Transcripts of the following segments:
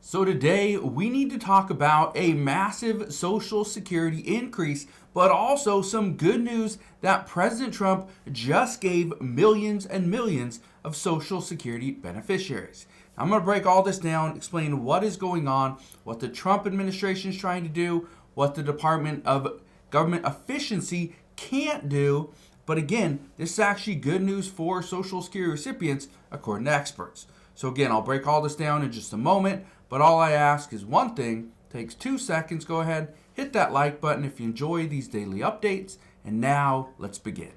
So today we need to talk about a massive Social Security increase, but also some good news that President Trump just gave millions and millions of Social Security beneficiaries. I'm going to break all this down, explain what is going on, what the Trump administration is trying to do, what the Department of Government Efficiency can't do. But again, this is actually good news for Social Security recipients, according to experts. So again, I'll break all this down in just a moment, but all I ask is one thing, takes 2 seconds, go ahead, hit that like button if you enjoy these daily updates, and now let's begin.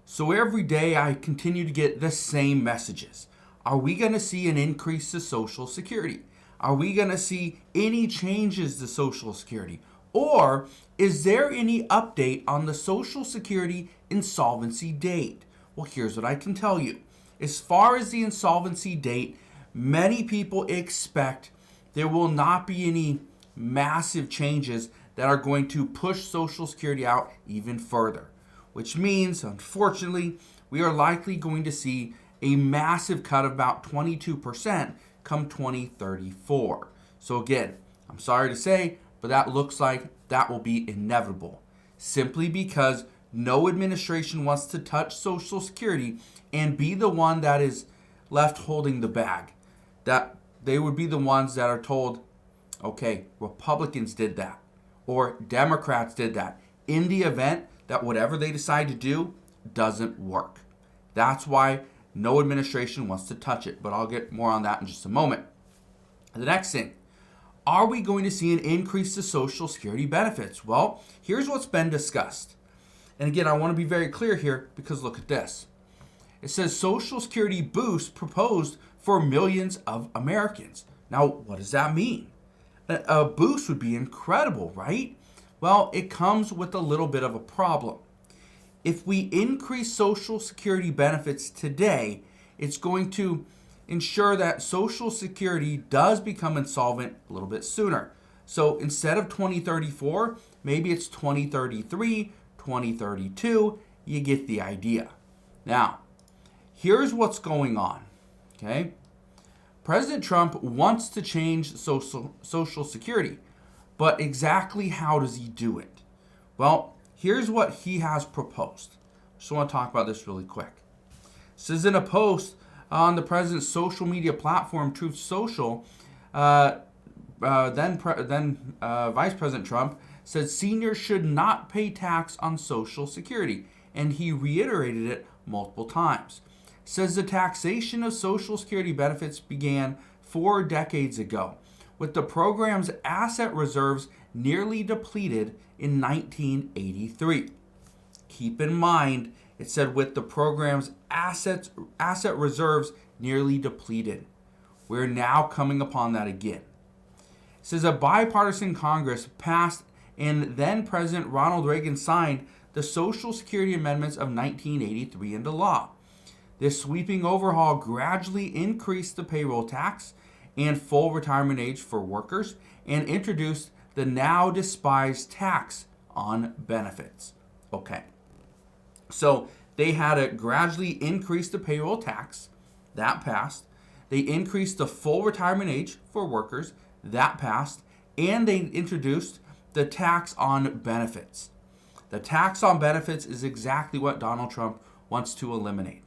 So every day I continue to get the same messages. Are we going to see an increase to Social Security? Are we going to see any changes to Social Security? Or is there any update on the Social Security insolvency date? Well, here's what I can tell you. As far as the insolvency date, many people expect there will not be any massive changes that are going to push Social Security out even further, which means, unfortunately, we are likely going to see a massive cut of about 22% come 2034. So again, I'm sorry to say, but that looks like that will be inevitable, simply because no administration wants to touch Social Security and be the one that is left holding the bag. That they would be the ones that are told, okay, Republicans did that, or Democrats did that, in the event that whatever they decide to do doesn't work. That's why no administration wants to touch it, but I'll get more on that in just a moment. The next thing, are we going to see an increase to Social Security benefits? Well, here's what's been discussed. And again, I want to be very clear here because look at this. It says Social Security boost proposed for millions of Americans. Now, what does that mean? A boost would be incredible, right? Well, it comes with a little bit of a problem. If we increase Social Security benefits today, it's going to ensure that Social Security does become insolvent a little bit sooner. So instead of 2034, maybe it's 2033, 2032. You get the idea. Now, here's what's going on. Okay? President Trump wants to change Social Security, but exactly how does he do it? Well, here's what he has proposed. Just want to talk about this really quick. This is in a post on the president's social media platform, Truth Social. Then Vice President Trump said seniors should not pay tax on Social Security, and he reiterated it multiple times. Says the taxation of Social Security benefits began 4 decades ago, with the program's asset reserves nearly depleted in 1983. Keep in mind, it said with the program's asset reserves nearly depleted. We're now coming upon that again. It says a bipartisan Congress passed and then President Ronald Reagan signed the Social Security amendments of 1983 into law. This sweeping overhaul gradually increased the payroll tax and full retirement age for workers and introduced the now despised tax on benefits. Okay. So they had to gradually increase the payroll tax. That passed. They increased the full retirement age for workers. That passed. And they introduced the tax on benefits. The tax on benefits is exactly what Donald Trump wants to eliminate.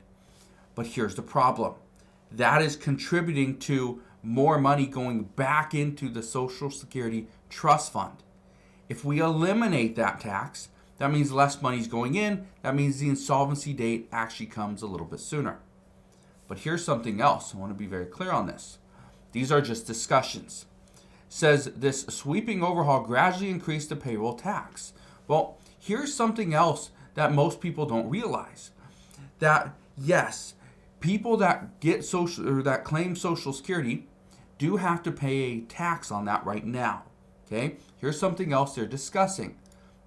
But here's the problem. That is contributing to more money going back into the Social Security Trust Fund. If we eliminate that tax, that means less money is going in. That means the insolvency date actually comes a little bit sooner. But here's something else. I want to be very clear on this. These are just discussions. Says this sweeping overhaul gradually increased the payroll tax. Well, here's something else that most people don't realize. That yes, people that get social or that claim Social Security do have to pay a tax on that right now. Okay? Here's something else they're discussing.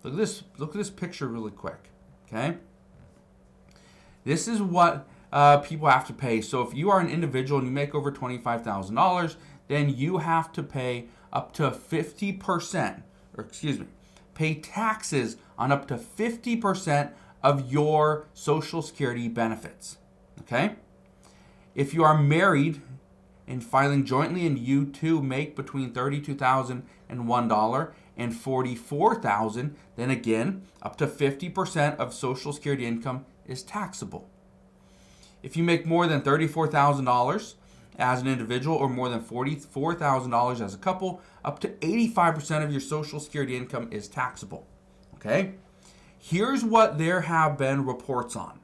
Look at this picture really quick. Okay? This is what people have to pay. So if you are an individual and you make over $25,000, then you have to pay up to 50%, pay taxes on up to 50% of your Social Security benefits. Okay? If you are married and filing jointly and you two make between $32,001 and $44,000, then again, up to 50% of Social Security income is taxable. If you make more than $34,000 as an individual or more than $44,000 as a couple, up to 85% of your Social Security income is taxable. Okay? Here's what there have been reports on.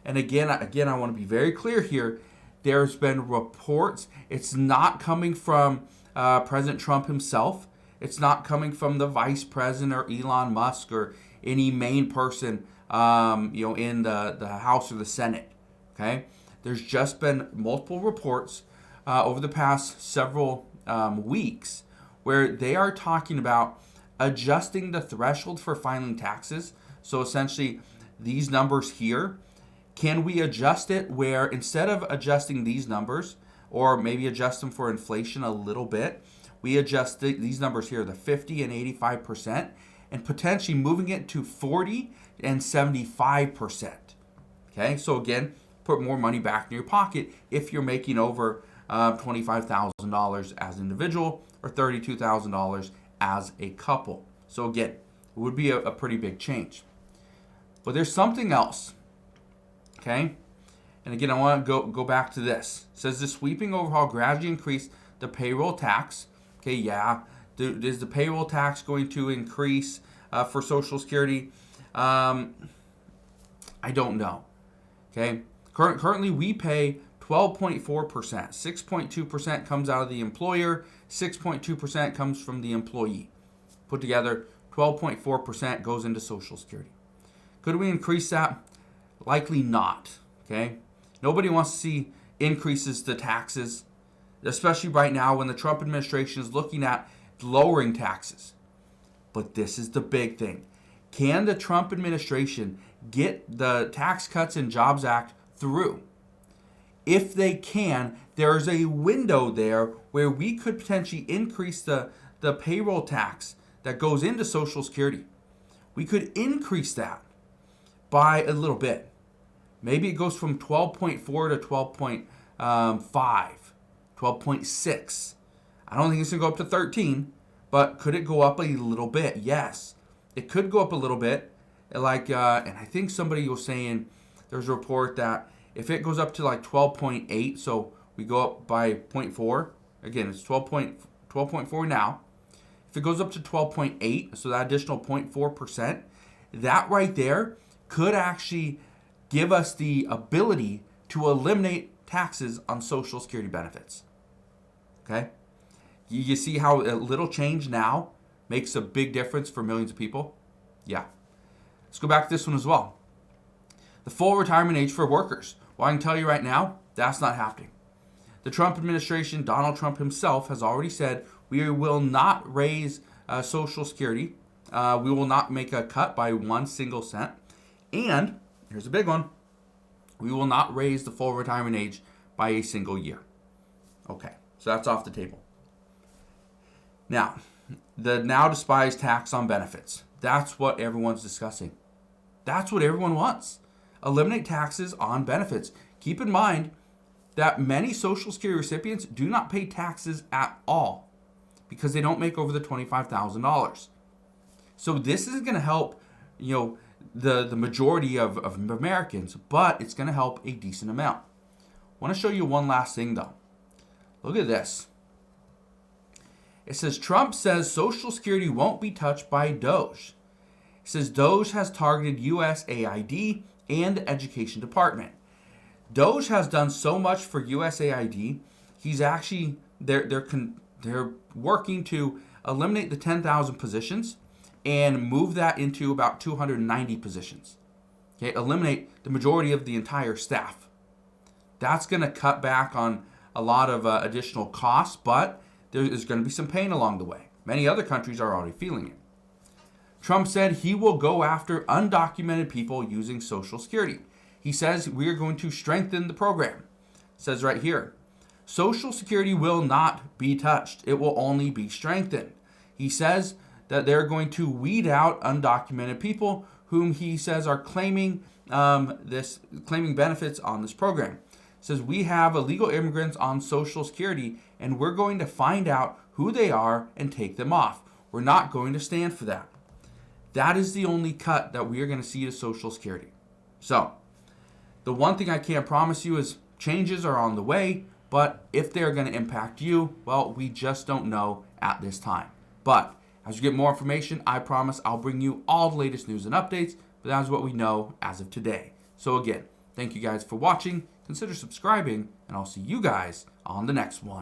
And again, I want to be very clear here. There's been reports. It's not coming from President Trump himself. It's not coming from the vice president or Elon Musk or any main person, in the House or the Senate. Okay, there's just been multiple reports over the past several weeks where they are talking about adjusting the threshold for filing taxes. So essentially, these numbers here. Can we adjust it where instead of adjusting these numbers or maybe adjust them for inflation a little bit, we adjust these numbers here, the 50 and 85%, and potentially moving it to 40 and 75%. Okay, so again, put more money back in your pocket if you're making over $25,000 as an individual or $32,000 as a couple. So again, it would be a pretty big change. But there's something else. Okay, and again, I want to go back to this. It says the sweeping overhaul gradually increase the payroll tax. Okay, yeah, is the payroll tax going to increase for Social Security? I don't know. Okay, currently we pay 12.4%. 6.2% comes out of the employer. 6.2% comes from the employee. Put together, 12.4% goes into Social Security. Could we increase that? Likely not, okay? Nobody wants to see increases to taxes, especially right now when the Trump administration is looking at lowering taxes. But this is the big thing. Can the Trump administration get the Tax Cuts and Jobs Act through? If they can, there's a window there where we could potentially increase the payroll tax that goes into Social Security. We could increase that by a little bit. Maybe it goes from 12.4 to 12.5, 12.6. I don't think it's going to go up to 13, but could it go up a little bit? Yes, it could go up a little bit. And I think somebody was saying there's a report that if it goes up to like 12.8, so we go up by 0.4. Again, it's 12.4 now. If it goes up to 12.8, so that additional 0.4%, that right there could actually give us the ability to eliminate taxes on Social Security benefits. Okay? You see how a little change now makes a big difference for millions of people? Yeah. Let's go back to this one as well. The full retirement age for workers. Well, I can tell you right now, that's not happening. The Trump administration, Donald Trump himself, has already said we will not raise Social Security. We will not make a cut by 1 single cent. And here's a big one. We will not raise the full retirement age by a single year. Okay, so that's off the table. Now, the now despised tax on benefits. That's what everyone's discussing. That's what everyone wants. Eliminate taxes on benefits. Keep in mind that many Social Security recipients do not pay taxes at all because they don't make over the $25,000. So this is going to help, the majority of Americans, but it's going to help a decent amount. I want to show you one last thing, though. Look at this. It says, Trump says Social Security won't be touched by DOGE. It says DOGE has targeted USAID and the Education Department. DOGE has done so much for USAID. He's actually, they're working to eliminate the 10,000 positions and move that into about 290 positions. Okay, eliminate the majority of the entire staff. That's going to cut back on a lot of additional costs, but there is going to be some pain along the way. Many other countries are already feeling it. Trump said he will go after undocumented people using Social Security. He says we are going to strengthen the program. It says right here, Social Security will not be touched. It will only be strengthened. He says that they're going to weed out undocumented people whom he says are claiming benefits on this program. says we have illegal immigrants on Social Security and we're going to find out who they are and take them off. We're not going to stand for that. That is the only cut that we are going to see to Social Security. So, the one thing I can't promise you is changes are on the way, but if they're going to impact you, well, we just don't know at this time. But as we get more information, I promise I'll bring you all the latest news and updates, but that is what we know as of today. So again, thank you guys for watching, consider subscribing, and I'll see you guys on the next one.